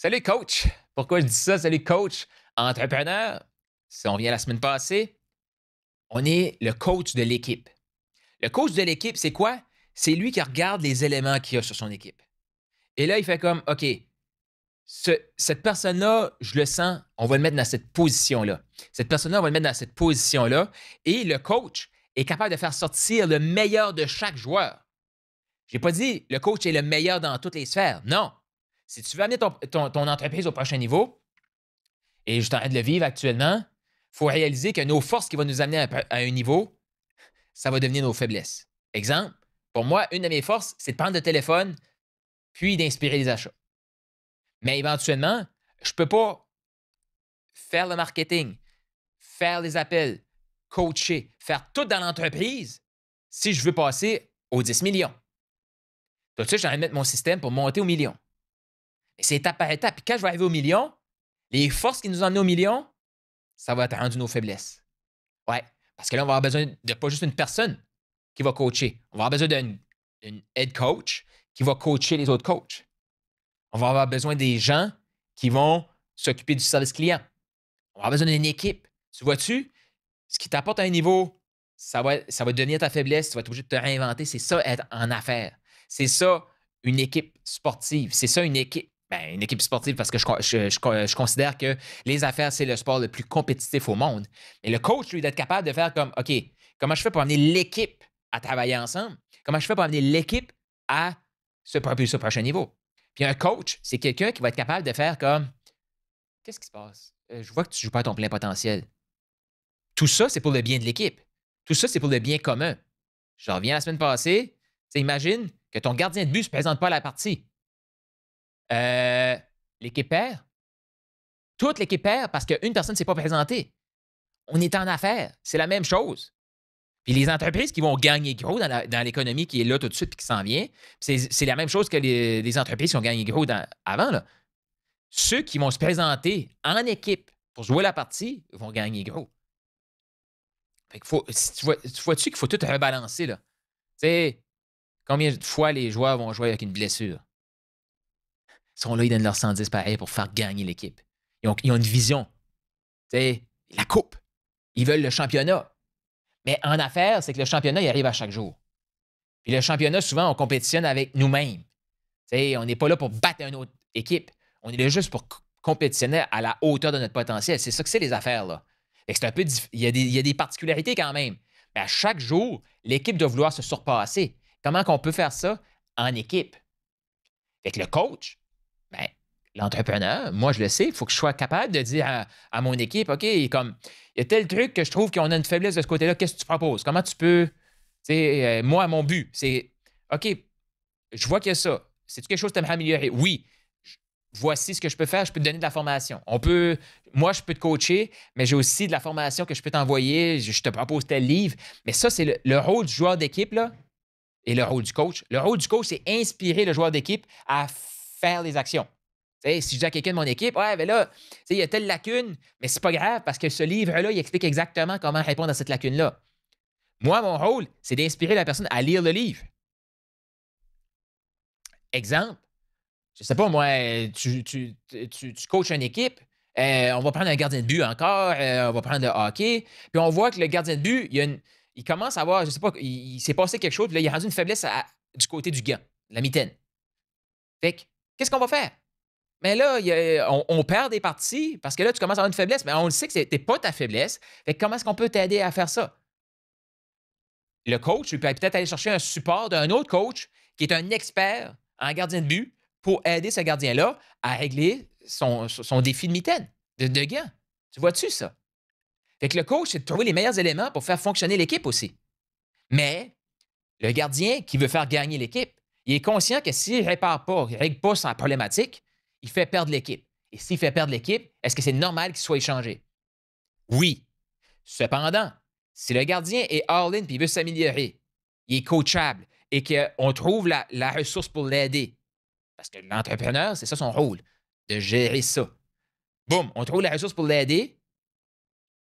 Salut coach! Pourquoi je dis ça? Salut coach! Entrepreneur, si on vient la semaine passée, on est le coach de l'équipe. Le coach de l'équipe, c'est quoi? C'est lui qui regarde les éléments qu'il y a sur son équipe. Et là, il fait comme, OK, cette personne-là, je le sens, on va le mettre dans cette position-là. Cette personne-là, on va le mettre dans cette position-là. Et le coach est capable de faire sortir le meilleur de chaque joueur. Je n'ai pas dit le coach est le meilleur dans toutes les sphères. Non. Si tu veux amener ton entreprise au prochain niveau, et je suis en train de le vivre actuellement, il faut réaliser que nos forces qui vont nous amener à un niveau, ça va devenir nos faiblesses. Exemple, pour moi, une de mes forces, c'est de prendre le téléphone puis d'inspirer les achats. Mais éventuellement, je ne peux pas faire le marketing, faire les appels, coacher, faire tout dans l'entreprise si je veux passer aux 10 millions. Tout de suite, j'ai envie de mettre mon système pour monter aux millions. Et c'est étape par étape. Puis quand je vais arriver aux millions, les forces qui nous ont amenés aux millions, ça va être rendu nos faiblesses. Ouais. Parce que là, on va avoir besoin de pas juste une personne qui va coacher. On va avoir besoin d'une head coach qui va coacher les autres coachs. On va avoir besoin des gens qui vont s'occuper du service client. On va avoir besoin d'une équipe. Tu vois-tu? Ce qui t'apporte à un niveau, ça va devenir ta faiblesse. Tu vas être obligé de te réinventer. C'est ça, être en affaires. C'est ça, une équipe sportive. C'est ça, une équipe. Ben, une équipe sportive parce que je considère que les affaires, c'est le sport le plus compétitif au monde. Mais le coach, lui, d'être capable de faire comme, OK, comment je fais pour amener l'équipe à travailler ensemble? Comment je fais pour amener l'équipe à se propulser au prochain niveau? Puis un coach, c'est quelqu'un qui va être capable de faire comme, qu'est-ce qui se passe? Je vois que tu ne joues pas à ton plein potentiel. Tout ça, c'est pour le bien de l'équipe. Tout ça, c'est pour le bien commun. Je reviens la semaine passée. Imagine que ton gardien de but ne se présente pas à la partie. L'équipe perd. Toute l'équipe perd parce qu'une personne ne s'est pas présentée. On est en affaires. C'est la même chose. Puis les entreprises qui vont gagner gros dans l'économie qui est là tout de suite et qui s'en vient, c'est la même chose que les entreprises qui ont gagné gros avant. Là. Ceux qui vont se présenter en équipe pour jouer la partie vont gagner gros. Fait que tu vois-tu qu'il faut tout rebalancer, là? Tu sais, combien de fois les joueurs vont jouer avec une blessure? Ils sont là, ils donnent leur 110 pareil pour faire gagner l'équipe. Ils ont une vision. Tu sais, la coupe. Ils veulent le championnat. Mais en affaires, c'est que le championnat, il arrive à chaque jour. Puis le championnat, souvent, on compétitionne avec nous-mêmes. Tu sais, on n'est pas là pour battre une autre équipe. On est là juste pour compétitionner à la hauteur de notre potentiel. C'est ça que c'est les affaires, là. C'est un peu il y a des particularités quand même. Mais à chaque jour, l'équipe doit vouloir se surpasser. Comment qu'on peut faire ça en équipe? Fait que le coach, ben, l'entrepreneur, moi, je le sais, il faut que je sois capable de dire à mon équipe, OK, comme, il y a tel truc que je trouve qu'on a une faiblesse de ce côté-là, qu'est-ce que tu proposes? Comment tu peux, moi, mon but, c'est, OK, je vois qu'il y a ça. C'est-tu quelque chose que tu aimerais améliorer? Oui. Voici ce que je peux faire, je peux te donner de la formation. Moi, je peux te coacher, mais j'ai aussi de la formation que je peux t'envoyer, je te propose tel livre. Mais ça, c'est le rôle du joueur d'équipe, là, et le rôle du coach. Le rôle du coach, c'est inspirer le joueur d'équipe à faire les actions. T'sais, si je dis à quelqu'un de mon équipe, ouais, ben là, il y a telle lacune, mais c'est pas grave parce que ce livre-là, il explique exactement comment répondre à cette lacune-là. Moi, mon rôle, c'est d'inspirer la personne à lire le livre. Exemple, je sais pas, moi, tu coaches une équipe, on va prendre un gardien de but encore, on va prendre le hockey, puis on voit que le gardien de but, il commence à avoir, je sais pas, il s'est passé quelque chose, puis là, il a rendu une faiblesse du côté du gant, la mitaine. Fait que, qu'est-ce qu'on va faire? Mais là, on perd des parties parce que là, tu commences à avoir une faiblesse, mais on le sait que ce n'était pas ta faiblesse. Fait que comment est-ce qu'on peut t'aider à faire ça? Le coach, il peut peut-être aller chercher un support d'un autre coach qui est un expert en gardien de but pour aider ce gardien-là à régler son défi de mitaine, de gants. Tu vois-tu ça? Fait que le coach, c'est de trouver les meilleurs éléments pour faire fonctionner l'équipe aussi. Mais le gardien qui veut faire gagner l'équipe, il est conscient que s'il ne règle pas sa problématique, il fait perdre l'équipe. Et s'il fait perdre l'équipe, est-ce que c'est normal qu'il soit échangé? Oui. Cependant, si le gardien est all-in et il veut s'améliorer, il est coachable et qu'on trouve la ressource pour l'aider, parce que l'entrepreneur, c'est ça son rôle, de gérer ça. Boum, on trouve la ressource pour l'aider,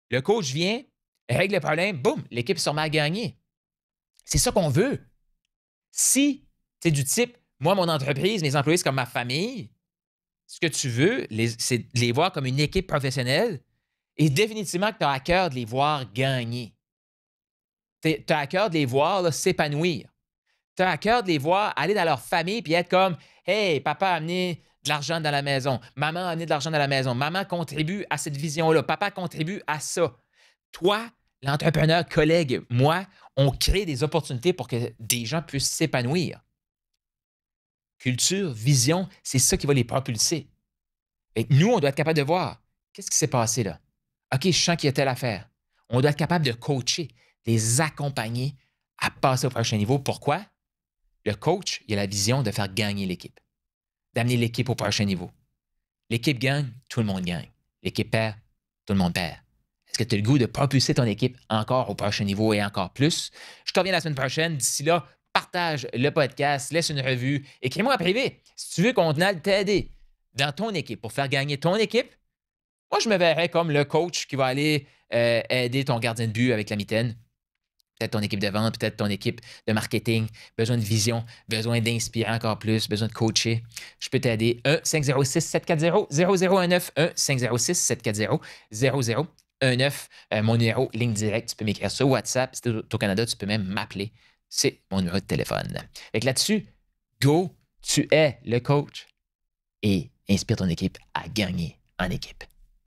le coach vient, règle le problème, boum, l'équipe se remet à gagner. C'est ça qu'on veut. Si c'est du type, moi, mon entreprise, mes employés, c'est comme ma famille, ce que tu veux, c'est de les voir comme une équipe professionnelle et définitivement que tu as à cœur de les voir gagner. Tu as à cœur de les voir là, s'épanouir. Tu as à cœur de les voir aller dans leur famille puis être comme Hey, papa a amené de l'argent dans la maison. Maman a amené de l'argent dans la maison. Maman contribue à cette vision-là. Papa contribue à ça. Toi, l'entrepreneur, collègue, moi, on crée des opportunités pour que des gens puissent s'épanouir. Culture, vision, c'est ça qui va les propulser. Et nous, on doit être capable de voir qu'est-ce qui s'est passé là. OK, je sens qu'il y a telle affaire. On doit être capable de coacher, les accompagner à passer au prochain niveau. Pourquoi? Le coach, il a la vision de faire gagner l'équipe, d'amener l'équipe au prochain niveau. L'équipe gagne, tout le monde gagne. L'équipe perd, tout le monde perd. Est-ce que tu as le goût de propulser ton équipe encore au prochain niveau et encore plus? Je te reviens la semaine prochaine. D'ici là, partage le podcast, laisse une revue, écris-moi en privé si tu veux qu'on aille t'aider dans ton équipe pour faire gagner ton équipe. Moi, je me verrais comme le coach qui va aller aider ton gardien de but avec la mitaine. Peut-être ton équipe de vente, peut-être ton équipe de marketing, besoin de vision, besoin d'inspirer encore plus, besoin de coacher. Je peux t'aider. 1-506-740-0019, 1-506-740-0019. Mon numéro, ligne directe, tu peux m'écrire sur WhatsApp. Si tu es au Canada, tu peux même m'appeler. C'est mon numéro de téléphone. Fait que là-dessus, go, tu es le coach et inspire ton équipe à gagner en équipe.